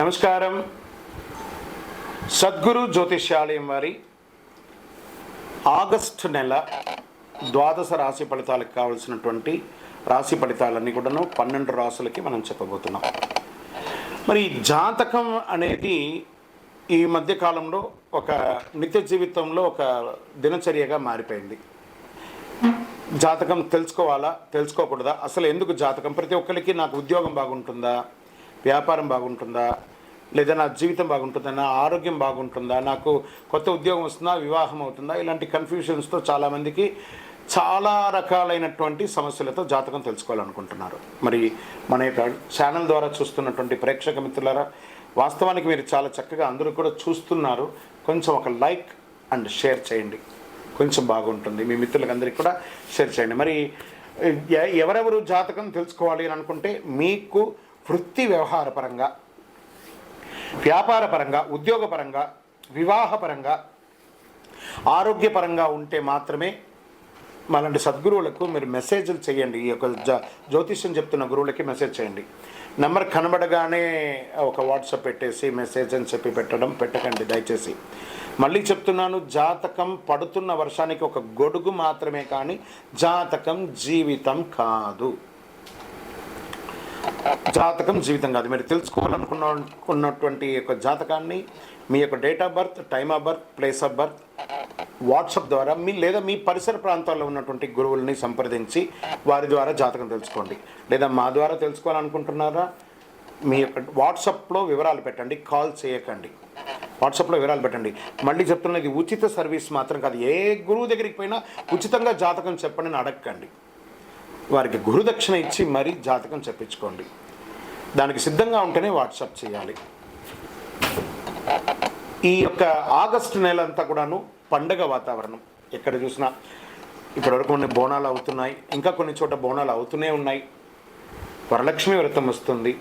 నమస్కారం. సద్గురు జ్యోతిష్యాలయం వారి ఆగస్టు నెల ద్వాదశ రాశి ఫలితాలకు కావలసినటువంటి రాశి ఫలితాలన్నీ కూడాను 12 రాశులకి మనం చెప్పబోతున్నాం. మరి జాతకం అనేది ఈ మధ్యకాలంలో ఒక నిత్య జీవితంలో ఒక దినచర్యగా మారిపోయింది. జాతకం తెలుసుకోవాలా, తెలుసుకోకూడదా, అసలు ఎందుకు జాతకం? ప్రతి ఒక్కరికి నాకు ఉద్యోగం బాగుంటుందా, వ్యాపారం బాగుంటుందా, లేదా నా జీవితం బాగుంటుందా, నా ఆరోగ్యం బాగుంటుందా, నాకు కొత్త ఉద్యోగం వస్తుందా, వివాహం అవుతుందా, ఇలాంటి కన్ఫ్యూషన్స్తో చాలామందికి చాలా రకాలైనటువంటి సమస్యలతో జాతకం తెలుసుకోవాలనుకుంటున్నారు. మరి మన యొక్క ఛానల్ ద్వారా చూస్తున్నటువంటి ప్రేక్షక మిత్రులారా, వాస్తవానికి మీరు చాలా చక్కగా అందరూ కూడా చూస్తున్నారు. కొంచెం ఒక లైక్ అండ్ షేర్ చేయండి, కొంచెం బాగుంటుంది. మీ మిత్రులకు అందరికీ కూడా షేర్ చేయండి. మరి ఎవరెవరు జాతకం తెలుసుకోవాలి అని అనుకుంటే, మీకు వృత్తి వ్యవహారపరంగా, వ్యాపారపరంగా, ఉద్యోగపరంగా, వివాహపరంగా, ఆరోగ్యపరంగా ఉంటే మాత్రమే మలాంటి సద్గురువులకు మీరు మెసేజ్లు చేయండి. ఈ యొక్క జ్యోతిష్యం చెప్తున్న గురువులకి మెసేజ్ చేయండి. నెంబర్ కనబడగానే ఒక వాట్సాప్ పెట్టేసి మెసేజ్ అని చెప్పి పెట్టకండి దయచేసి. మళ్ళీ చెప్తున్నాను, జాతకం పడుతున్న వర్షానికి ఒక గొడుగు మాత్రమే, కానీ జాతకం జీవితం కాదు. జాతకం జీవితం కాదు. మీరు తెలుసుకోవాలనుకున్నటువంటి యొక్క జాతకాన్ని మీ యొక్క date of birth, time of birth, place of birth WhatsApp ద్వారా లేదా మీ పరిసర ప్రాంతాల్లో ఉన్నటువంటి గురువుల్ని సంప్రదించి వారి ద్వారా జాతకం తెలుసుకోండి. లేదా మా ద్వారా తెలుసుకోవాలనుకుంటున్నారా, మీ యొక్క వాట్సాప్లో వివరాలు పెట్టండి, కాల్ చేయకండి. వాట్సాప్లో వివరాలు పెట్టండి. మళ్ళీ చెప్తున్నది, ఇది ఉచిత సర్వీస్ మాత్రం కాదు. ఏ గురువు దగ్గరికి పోయినా ఉచితంగా జాతకం చెప్పండి అని అడగకండి. వారికి గురుదక్షిణ ఇచ్చి మరీ జాతకం చెప్పించుకోండి. దానికి సిద్ధంగా ఉంటేనే వాట్సాప్ చేయాలి. ఈ యొక్క ఆగస్టు నెల అంతా కూడాను పండగ వాతావరణం. ఎక్కడ చూసినా ఇప్పటివరకు కొన్ని బోనాలు అవుతున్నాయి, ఇంకా కొన్ని చోట బోనాలు అవుతూనే ఉన్నాయి. వరలక్ష్మి వ్రతం వస్తుంది,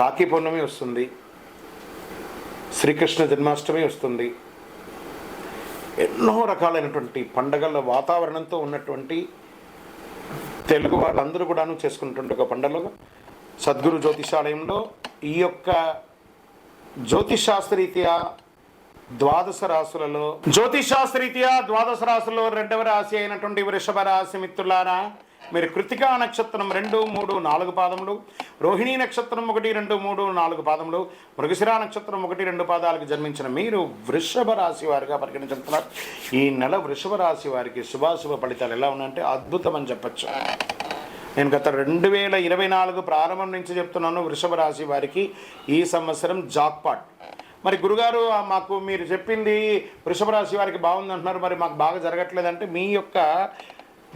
రాఖీ పౌర్ణమి వస్తుంది, శ్రీకృష్ణ జన్మాష్టమి వస్తుంది. ఎన్నో రకాలైనటువంటి పండగల వాతావరణంతో ఉన్నటువంటి తెలుగు వాళ్ళందరూ కూడాను చేసుకున్నటువంటి ఒక పండుగలో సద్గురు జ్యోతిషాలయంలో ఈ యొక్క జ్యోతిషాస్త్రరీత్యా ద్వాదశ రాశులలో రెండవ రాశి అయినటువంటి వృషభ రాశి మిత్రులారా, మీరు కృతికా నక్షత్రం 2, 3, 4 పాదములు, రోహిణీ నక్షత్రం 1, 2, 3, 4 పాదములు, మృగశిరా నక్షత్రం 1, 2 పాదాలకు జన్మించిన మీరు వృషభ రాశి వారిగా పరిగణించుతున్నారు. ఈ నెల వృషభ రాశి వారికి శుభాశుభ ఫలితాలు ఎలా ఉన్నాయంటే అద్భుతం అని చెప్పచ్చు. నేను గత 2024 ప్రారంభం నుంచి చెప్తున్నాను, వృషభ రాశి వారికి ఈ సంవత్సరం జాక్పాట్. మరి గురుగారు, మాకు మీరు చెప్పింది వృషభ రాశి వారికి బాగుంది అంటున్నారు, మరి మాకు బాగా జరగట్లేదంటే మీ యొక్క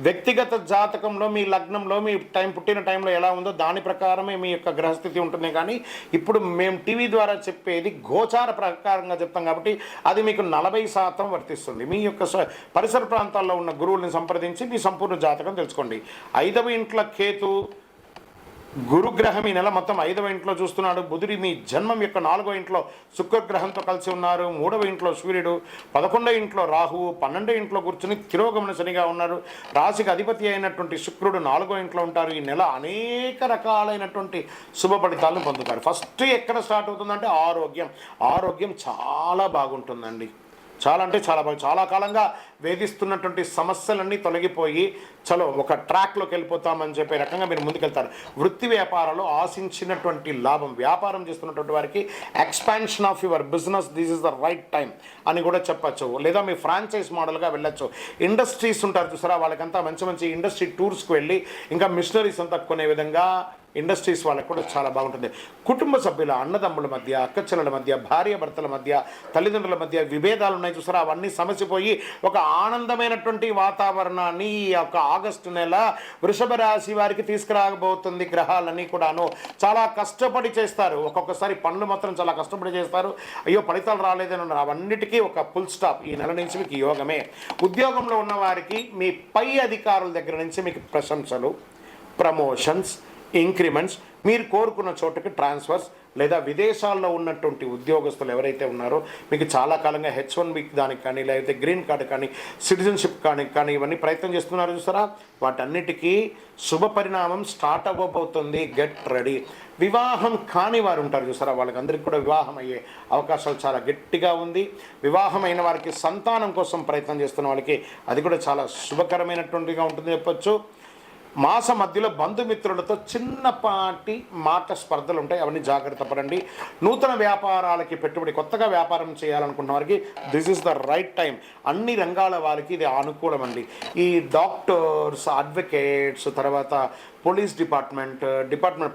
వ్యక్తిగత జాతకంలో, మీ లగ్నంలో, మీ పుట్టిన టైంలో ఎలా ఉందో దాని ప్రకారమే మీ యొక్క గ్రహస్థితి ఉంటుంది. కానీ ఇప్పుడు మేము టీవీ ద్వారా చెప్పేది గోచార ప్రకారంగా చెప్తాం కాబట్టి అది మీకు 40% వర్తిస్తుంది. మీ యొక్క పరిసర ప్రాంతాల్లో ఉన్న గురువుల్ని సంప్రదించి మీ సంపూర్ణ జాతకం తెలుసుకోండి. 5వ ఇంట్లో కేతు, గురుగ్రహం ఈ నెల మొత్తం 5వ ఇంట్లో చూస్తున్నాడు. బుధుడి మీ జన్మం యొక్క 4వ ఇంట్లో శుక్రగ్రహంతో కలిసి ఉన్నారు. 3వ ఇంట్లో సూర్యుడు, 11వ ఇంట్లో రాహువు, 12వ ఇంట్లో కూర్చుని తిరోగమన శనిగా ఉన్నారు. రాశికి అధిపతి అయినటువంటి శుక్రుడు 4వ ఇంట్లో ఉంటారు. ఈ నెల అనేక రకాలైనటువంటి శుభ ఫలితాలను పొందుతారు. ఫస్ట్ ఎక్కడ స్టార్ట్ అవుతుందంటే ఆరోగ్యం చాలా బాగుంటుందండి. చాలా అంటే చాలా కాలంగా వేధిస్తున్నటువంటి సమస్యలన్నీ తొలగిపోయి చలో ఒక ట్రాక్లోకి వెళ్ళిపోతామని చెప్పే రకంగా మీరు ముందుకెళ్తారు. వృత్తి వ్యాపారాలు ఆశించినటువంటి లాభం, వ్యాపారం చేస్తున్నటువంటి వారికి expansion of your business, this is the right time అని కూడా చెప్పచ్చు. లేదా మీ ఫ్రాంచైజ్ మోడల్గా వెళ్ళొచ్చు. ఇండస్ట్రీస్ ఉంటారు చూసారా, వాళ్ళకంతా మంచి ఇండస్ట్రీ టూర్స్కి వెళ్ళి ఇంకా మిషనరీస్ అంతా కొనే విధంగా ఇండస్ట్రీస్ వాళ్ళకు కూడా చాలా బాగుంటుంది. కుటుంబ సభ్యుల, అన్నదమ్ముల మధ్య, అక్కచెల్లెల మధ్య, భార్య భర్తల మధ్య, తల్లిదండ్రుల మధ్య విభేదాలు ఉన్నాయి చూసారా, అవన్నీ సమసిపోయి ఒక ఆనందమైనటువంటి వాతావరణాన్ని ఈ యొక్క ఆగస్టు నెల వృషభ రాశి వారికి తీసుకురాబోతుంది. గ్రహాలన్నీ కూడాను చాలా కష్టపడి చేస్తారు. ఒక్కొక్కసారి పనులు మాత్రం చాలా కష్టపడి చేస్తారు. అయ్యో ఫలితాలు రాలేదని ఉన్నారు. అవన్నిటికీ ఒక ఫుల్ స్టాప్ ఈ నెల నుంచి మీకు యోగమే. ఉద్యోగంలో ఉన్న వారికి మీ పై అధికారుల దగ్గర నుంచి మీకు ప్రశంసలు, ప్రమోషన్స్, ఇంక్రిమెంట్స్, మీరు కోరుకున్న చోటుకి ట్రాన్స్ఫర్స్, లేదా విదేశాల్లో ఉన్నటువంటి ఉద్యోగస్తులు ఎవరైతే ఉన్నారో మీకు చాలా కాలంగా H1B దానికి కానీ, లేకపోతే గ్రీన్ కార్డు కానీ, సిటిజన్షిప్ కానీ ఇవన్నీ ప్రయత్నం చేస్తున్నారు చూసారా, వాటన్నిటికీ శుభ పరిణామం స్టార్ట్ అవ్వబోతుంది. Get ready. వివాహం కాని వారు ఉంటారు చూసారా, వాళ్ళకందరికీ కూడా వివాహం అయ్యే అవకాశాలు చాలా గట్టిగా ఉంది. వివాహమైన వారికి సంతానం కోసం ప్రయత్నం చేస్తున్న వాళ్ళకి అది కూడా చాలా శుభకరమైనటువంటిగా ఉంటుంది చెప్పొచ్చు. మాస మధ్యలో బంధుమిత్రులతో చిన్నపాటి మాట స్పర్ధలు ఉంటాయి, అవన్నీ జాగ్రత్త పడండి. నూతన వ్యాపారాలకి పెట్టుబడి, కొత్తగా వ్యాపారం చేయాలనుకున్న వారికి this is the right time. అన్ని రంగాల వారికి ఇది అనుకూలం అండి. ఈ డాక్టర్స్, అడ్వకేట్స్, తర్వాత పోలీస్ డిపార్ట్మెంట్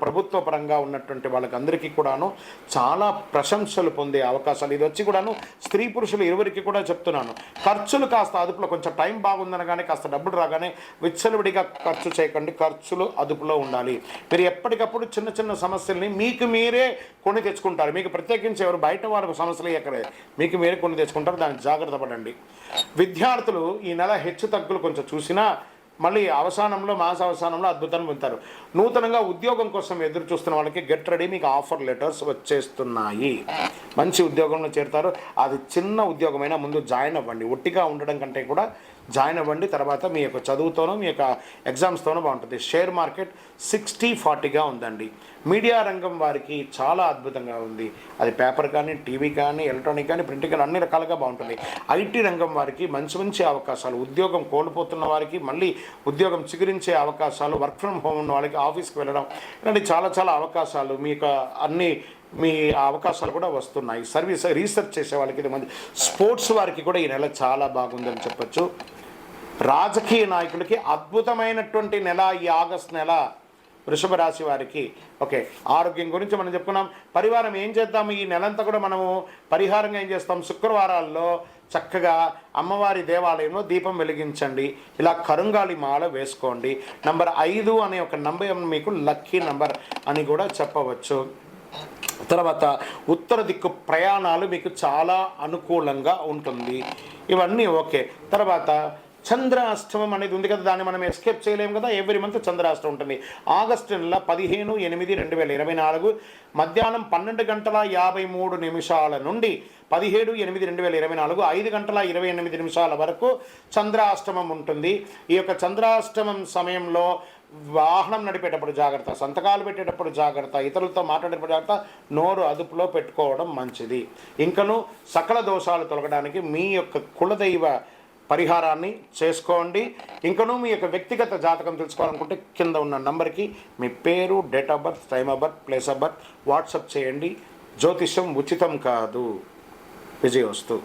ప్రభుత్వ పరంగా ఉన్నటువంటి వాళ్ళకి అందరికీ కూడాను చాలా ప్రశంసలు పొందే అవకాశాలు. ఇది వచ్చి కూడాను స్త్రీ పురుషులు ఇరువురికి కూడా చెప్తున్నాను, ఖర్చులు కాస్త అదుపులో, కొంచెం టైం బాగుందనగానే కాస్త డబ్బులు రాగానే విచ్చలవిడిగా ఖర్చు చేయకండి, ఖర్చులు అదుపులో ఉండాలి. మీరు ఎప్పటికప్పుడు చిన్న చిన్న సమస్యల్ని మీకు మీరే కొని తెచ్చుకుంటారు. మీకు ప్రత్యేకించి ఎవరు బయట వారికి సమస్యలు ఎక్కడే, మీకు మీరే కొని తెచ్చుకుంటారు, దానికి జాగ్రత్త పడండి. విద్యార్థులు ఈ నెల హెచ్చు తగ్గులు కొంచెం చూసినా మళ్ళీ మాస అవసానంలో అద్భుతాన్ని పొందుతారు. నూతనంగా ఉద్యోగం కోసం ఎదురు చూస్తున్న వాళ్ళకి గెట్ రెడీ, మీకు ఆఫర్ లెటర్స్ వచ్చేస్తున్నాయి. మంచి ఉద్యోగంలో చేరుతారు. అది చిన్న ఉద్యోగమైనా ముందు జాయిన్ అవ్వండి. ఒట్టిగా ఉండడం కంటే కూడా జాయిన్ అవ్వండి. తర్వాత మీ యొక్క చదువుతోనూ మీ యొక్క ఎగ్జామ్స్తోనూ బాగుంటుంది. షేర్ మార్కెట్ 60-40గా ఉందండి. మీడియా రంగం వారికి చాలా అద్భుతంగా ఉంది. అది పేపర్ కానీ, టీవీ కానీ, ఎలక్ట్రానిక్ కానీ, ప్రింట్ కానీ అన్ని రకాలుగా బాగుంటుంది. ఐటీ రంగం వారికి మంచి అవకాశాలు. ఉద్యోగం కోల్పోతున్న వారికి మళ్ళీ ఉద్యోగం చిగురించే అవకాశాలు. వర్క్ ఫ్రమ్ హోమ్ ఉన్న వాళ్ళకి ఆఫీస్కి వెళ్ళడం, ఇలాంటి చాలా అవకాశాలు, మీకు మీ అవకాశాలు కూడా వస్తున్నాయి. రీసెర్చ్ చేసే వాళ్ళకి ఇది మంచి. స్పోర్ట్స్ వారికి కూడా ఈ నెల చాలా బాగుందని చెప్పచ్చు. రాజకీయ నాయకులకి అద్భుతమైనటువంటి నెల ఈ ఆగస్ట్ నెల. వృషభ రాశి వారికి ఓకే. ఆరోగ్యం గురించి మనం చెప్పుకున్నాం. పరిహారం ఏం చేద్దాం ఈ నెలంతా కూడా మనము పరిహారంగా ఏం చేస్తాం, శుక్రవారాల్లో చక్కగా అమ్మవారి దేవాలయంలో దీపం వెలిగించండి. ఇలా కరుంగాలి మాల వేసుకోండి. నంబర్ 5 అనే ఒక నంబర్ మీకు లక్కీ నంబర్ అని కూడా చెప్పవచ్చు. తర్వాత ఉత్తర దిక్కు ప్రయాణాలు మీకు చాలా అనుకూలంగా ఉంటుంది. ఇవన్నీ ఓకే. తర్వాత చంద్రాష్టమం అనేది ఉంది కదా, దాన్ని మనం ఎస్కేప్ చేయలేము కదా. ఎవ్రీ మంత్ చంద్రాష్టమం ఉంటుంది. ఆగస్టు నెల 15/8/2024 మధ్యాహ్నం 12:53 నుండి 17/8/2024 5:28 వరకు చంద్రాష్టమం ఉంటుంది. ఈ యొక్క చంద్రాష్టమం సమయంలో వాహనం నడిపేటప్పుడు జాగ్రత్త, సంతకాలు పెట్టేటప్పుడు జాగ్రత్త, ఇతరులతో మాట్లాడేటప్పుడు జాగ్రత్త, నోరు అదుపులో పెట్టుకోవడం మంచిది. ఇంకను సకల దోషాలు తొలగడానికి మీ యొక్క కులదైవ పరిహారాన్ని చేసుకోండి. ఇంకనూ మీ యొక్క వ్యక్తిగత జాతకం తెలుసుకోవాలనుకుంటే కింద ఉన్న నంబర్కి మీ పేరు, date of birth, time of birth, place of birth WhatsApp చేయండి. జ్యోతిష్యం ఉచితం కాదు. విజయోస్తు.